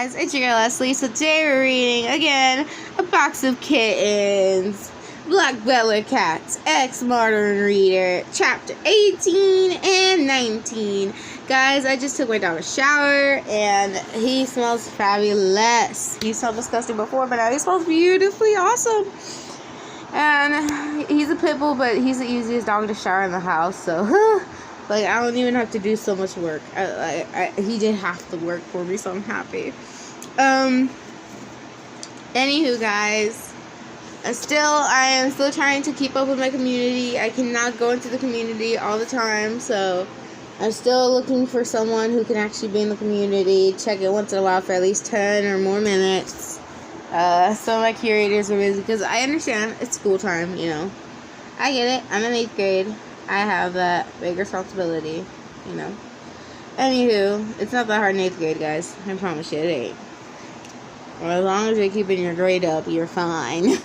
Guys, it's your girl Leslie. So today we're reading again A Box of Kittens, Black Butler Cats, Ex Modern Reader, chapter 18 and 19. Guys, I just took my dog a shower and he smells fabulous. He smelled disgusting before, but now he smells beautifully awesome. And he's a pit bull, but he's the easiest dog to shower in the house, so like, I don't even have to do so much work. He did half the work for me, so I'm happy. Anywho, guys, I am still trying to keep up with my community. I cannot go into the community all the time, so I'm still looking for someone who can actually be in the community, check it once in a while for at least 10 or more minutes. Some of my curators are busy, because I understand it's school time, you know. I get it. I'm in 8th grade. I have that big responsibility, you know. Anywho, it's not that hard in 8th grade, guys. I promise you, it ain't. Well, as long as you're keeping your grade up, you're fine.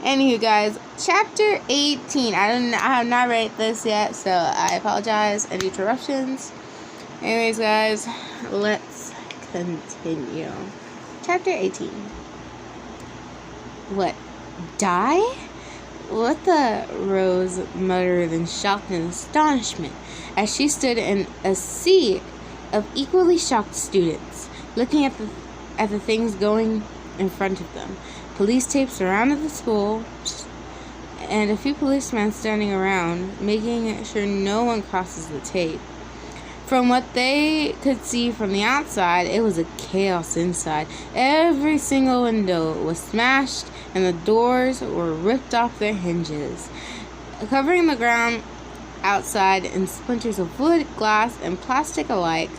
Anywho, guys, chapter 18. I have not read this yet, so I apologize. Any interruptions? Anyways, guys, let's continue. Chapter 18. What? Die? What the? Rose muttered in shock and astonishment as she stood in a sea of equally shocked students, looking at the things going in front of them. Police tape surrounded the school, and a few policemen standing around, making sure no one crosses the tape. From what they could see from the outside, it was a chaos inside. Every single window was smashed, and the doors were ripped off their hinges, covering the ground outside in splinters of wood, glass, and plastic alike.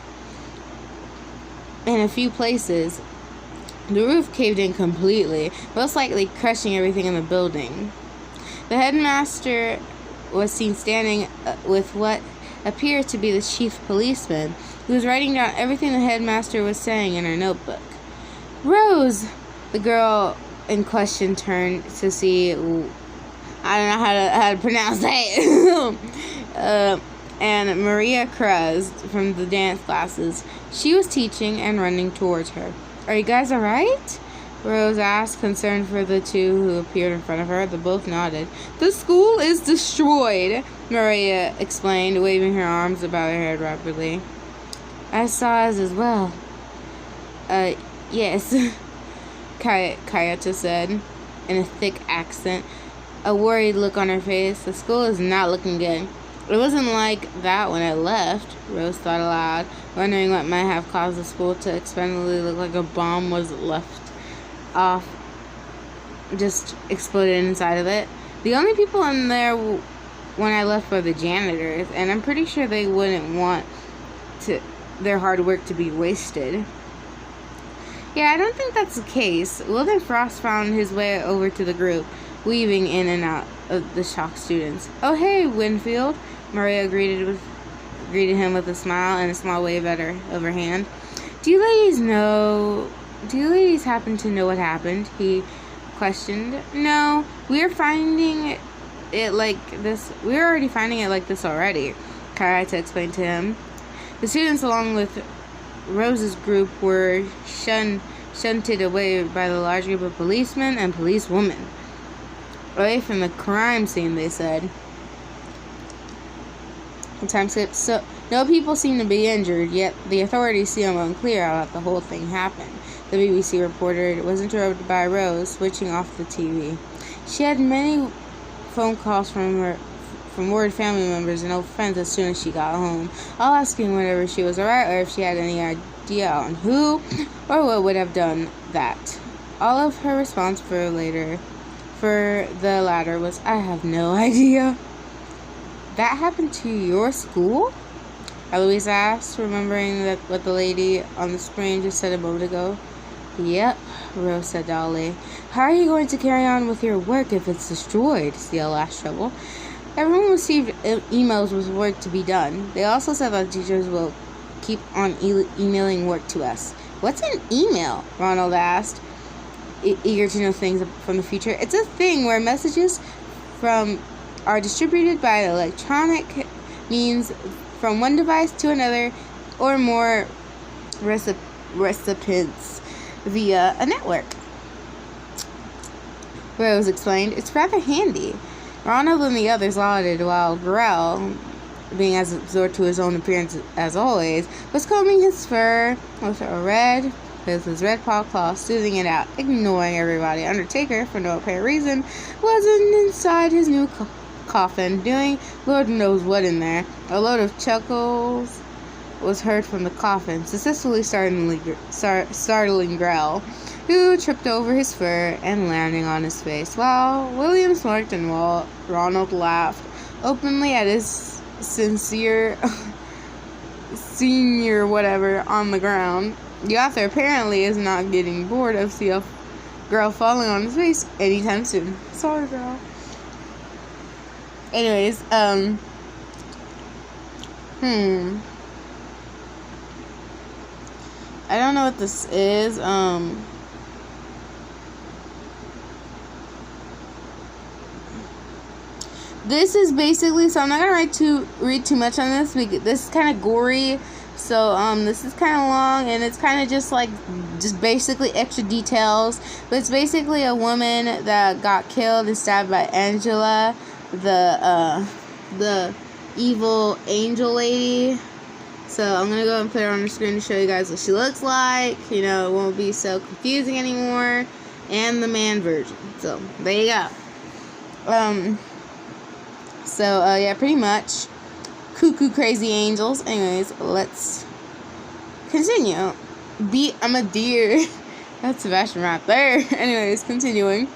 In a few places, the roof caved in completely, most likely crushing everything in the building. The headmaster was seen standing with what appeared to be the chief policeman, who was writing down everything the headmaster was saying in her notebook. Rose! The girl in question turned to see, I don't know how to pronounce that, and Maria Cruz from the dance classes. She was teaching and running towards her. Are you guys alright? Rose asked, concerned for the two who appeared in front of her. They both nodded. The school is destroyed, Maria explained, waving her arms about her head rapidly. I saw as well. Yes, Kayata said, in a thick accent, a worried look on her face. The school is not looking good. It wasn't like that when I left, Rose thought aloud, wondering what might have caused the school to expectantly look like a bomb was left off, just exploded inside of it. The only people in there when I left were the janitors, and I'm pretty sure they wouldn't want their hard work to be wasted. Yeah, I don't think that's the case. Wilden Frost found his way over to the group, weaving in and out of the shocked students. Oh, hey, Winfield, Maria greeted him with a smile and a small wave of her hand. Do you ladies happen to know what happened? He questioned. No, we're finding it like this. We're already finding it like this already, Kayata explained to him. The students, along with Rose's group, were shunted away by the large group of policemen and policewomen. Away from the crime scene, they said. The time skipped. So, no people seem to be injured, yet the authorities seem unclear how the whole thing happened. The BBC reporter was interrupted by Rose, switching off the TV. She had many phone calls from worried family members and old friends as soon as she got home, all asking whether she was alright or if she had any idea on who or what would have done that. All of her response for the latter was, I have no idea. That happened to your school? Eloise asked, remembering what the lady on the screen just said a moment ago. Yep, Rose said dully. How are you going to carry on with your work if it's destroyed? CL asked trouble. Everyone received emails with work to be done. They also said that teachers will keep on emailing work to us. What's an email? Ronald asked, eager to know things from the future. It's a thing where messages are distributed by electronic means from one device to another or more recipients. via a network. Rose explained, "It's rather handy." Ronald and the others lauded while Grell, being as absorbed to his own appearance as always, was combing his fur with his red paw claw, smoothing it out, ignoring everybody. Undertaker, for no apparent reason, wasn't inside his new coffin, doing Lord knows what in there. A load of chuckles was heard from the coffin, successfully startling Grell, who tripped over his fur and landing on his face, while William smirked and Ronald laughed openly at his sincere senior whatever on the ground. The author apparently is not getting bored of CF Grell falling on his face anytime soon. Sorry, girl. Anyways, I don't know what this is. This is basically, so I'm not gonna read too much on this. This is kind of gory, so this is kind of long, and it's kind of just basically extra details. But it's basically a woman that got killed and stabbed by Angela, the evil angel lady. So I'm gonna go and put her on the screen to show you guys what she looks like. You know, it won't be so confusing anymore. And the man version. So there you go. Yeah, pretty much cuckoo crazy angels. Anyways, let's continue. I'm a deer. That's Sebastian right there. Anyways, continuing.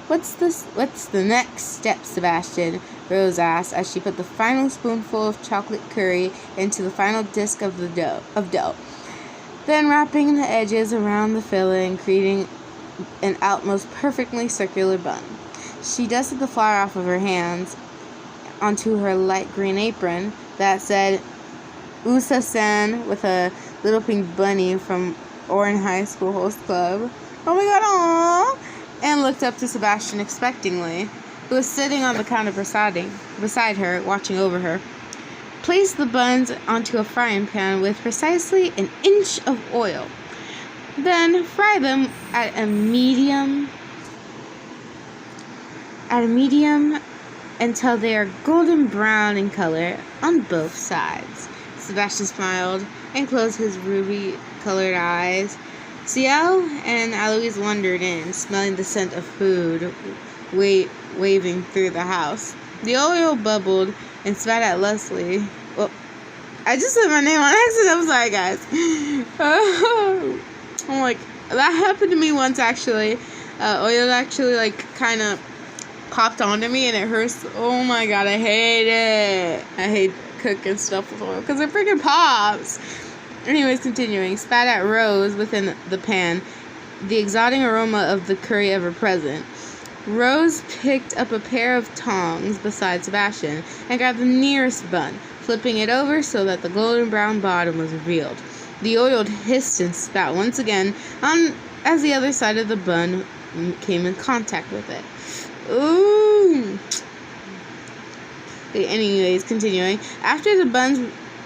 What's the next step, Sebastian? Rose asked as she put the final spoonful of chocolate curry into the final disc of dough. Then wrapping the edges around the filling, creating an outmost perfectly circular bun. She dusted the flour off of her hands onto her light green apron that said Usa-san with a little pink bunny from Orin High School Host Club. Oh my god, aww! And looked up to Sebastian expectingly, who was sitting on the counter beside her, watching over her. Place the buns onto a frying pan with precisely an inch of oil. Then fry them at a medium until they are golden brown in color on both sides. Sebastian smiled and closed his ruby-colored eyes. Ciel and Aloise wandered in, smelling the scent of food waving through the house. The oil bubbled and spat at Leslie. Well, I just said my name on accident. I'm sorry, guys. I'm like, that happened to me once, actually. Oil actually, kind of popped onto me, and it hurts. Oh my god, I hate it. I hate cooking stuff with oil because it freaking pops. Anyways, continuing. Spat at Rose within the pan, the exotic aroma of the curry ever present. Rose picked up a pair of tongs beside Sebastian and grabbed the nearest bun, flipping it over so that the golden brown bottom was revealed. The oil hissed and spat once again as the other side of the bun came in contact with it. Ooh! Anyways, continuing. After the buns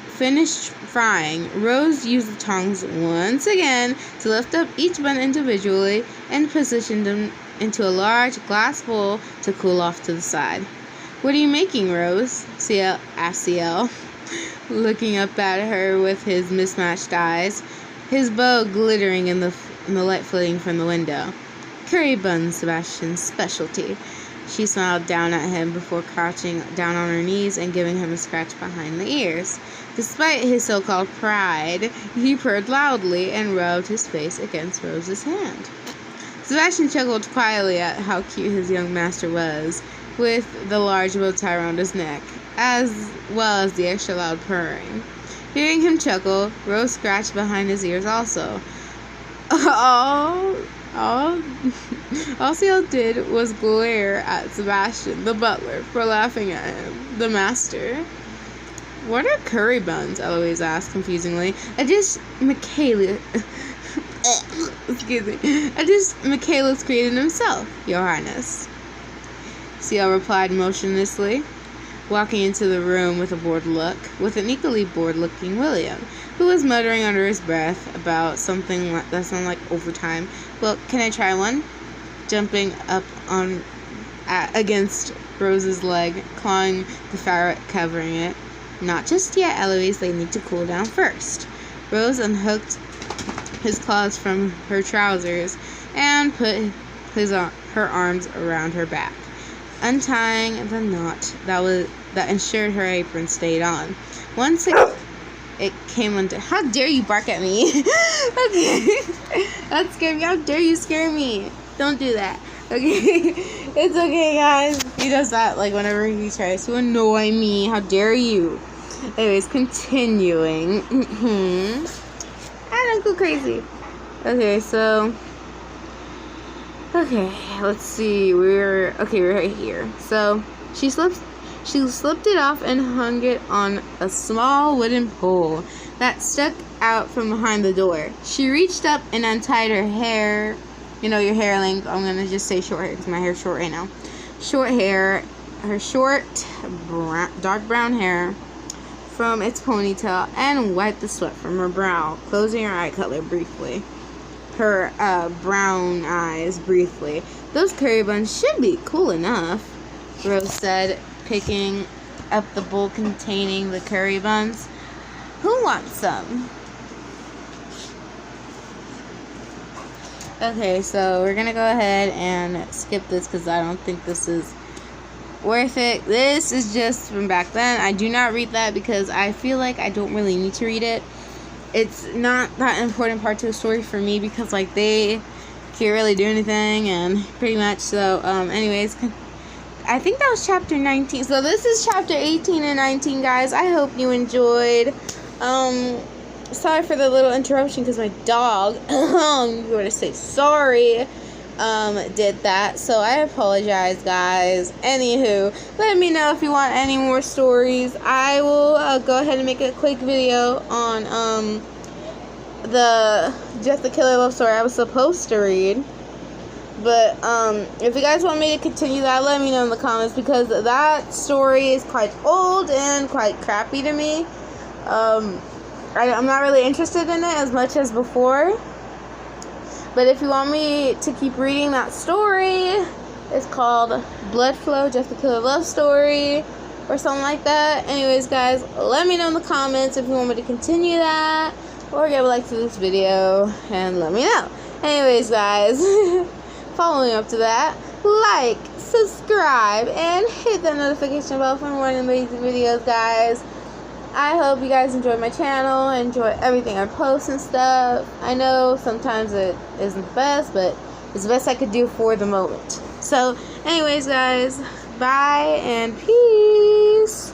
finished frying, Rose used the tongs once again to lift up each bun individually and position them into a large glass bowl to cool off to the side. "What are you making, Rose?" asked Ciel, looking up at her with his mismatched eyes, his bow glittering in the light flooding from the window. "Curry buns, Sebastian's specialty." She smiled down at him before crouching down on her knees and giving him a scratch behind the ears. Despite his so-called pride, he purred loudly and rubbed his face against Rose's hand. Sebastian chuckled quietly at how cute his young master was, with the large bow tie around his neck, as well as the extra loud purring. Hearing him chuckle, Rose scratched behind his ears also. All Ciel did was glare at Sebastian, the butler, for laughing at him, the master. "What are curry buns?" Eloise asked confusingly. "A dish Michaelis created himself, Your Highness," Ciel replied motionlessly. walking into the room with an equally bored-looking William, who was muttering under his breath about something that sounded like overtime. "Well, can I try one?" Jumping up against Rose's leg, clawing the fabric covering it. "Not just yet, Eloise. They need to cool down first." Rose unhooked his claws from her trousers and put her arms around her back, untying the knot that ensured her apron stayed on. Once it came undone. How dare you bark at me? Okay, that scared me. How dare you scare me? Don't do that. Okay, it's okay, guys. He does that like whenever he tries to annoy me. How dare you? Anyways, continuing. I don't go crazy. Okay, so. Okay, let's see. We're right here. So she slipped it off and hung it on a small wooden pole that stuck out from behind the door. She reached up and untied her hair. You know, your hair length. I'm gonna just say short hair because my hair's short right now. Short hair, her short, dark brown hair from its ponytail, and wiped the sweat from her brow, closing her eye color briefly. Her brown eyes briefly. "Those curry buns should be cool enough," Rose said, picking up the bowl containing the curry buns. "Who wants some?" Okay, so we're gonna go ahead and skip this because I don't think this is worth it. This is just from back then. I do not read that because I feel like I don't really need to read it. It's not that important part to the story for me because like they can't really do anything and pretty much so anyways, I think that was chapter 19. So this is chapter 18 and 19, guys. I hope you enjoyed. Sorry for the little interruption because my dog you want to say sorry did that, so I apologize, guys. Anywho, let me know if you want any more stories. I will go ahead and make a quick video on the Jeff the Killer love story I was supposed to read, but if you guys want me to continue that, let me know in the comments because that story is quite old and quite crappy to me. I'm not really interested in it as much as before. But if you want me to keep reading that story, it's called Blood Flow, Jeff the Killer Love Story, or something like that. Anyways, guys, let me know in the comments if you want me to continue that, or give a like to this video, and let me know. Anyways, guys, following up to that, like, subscribe, and hit that notification bell for more amazing videos, guys. I hope you guys enjoy my channel, enjoy everything I post and stuff. I know sometimes it isn't the best, but it's the best I could do for the moment. So, anyways, guys, bye and peace.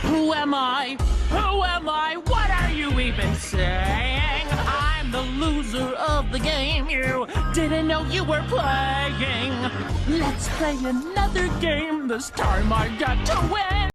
Who am I? Who am I? What are you even saying? I'm the loser of the game. You didn't know you were playing. Let's play another game. This time I got to win.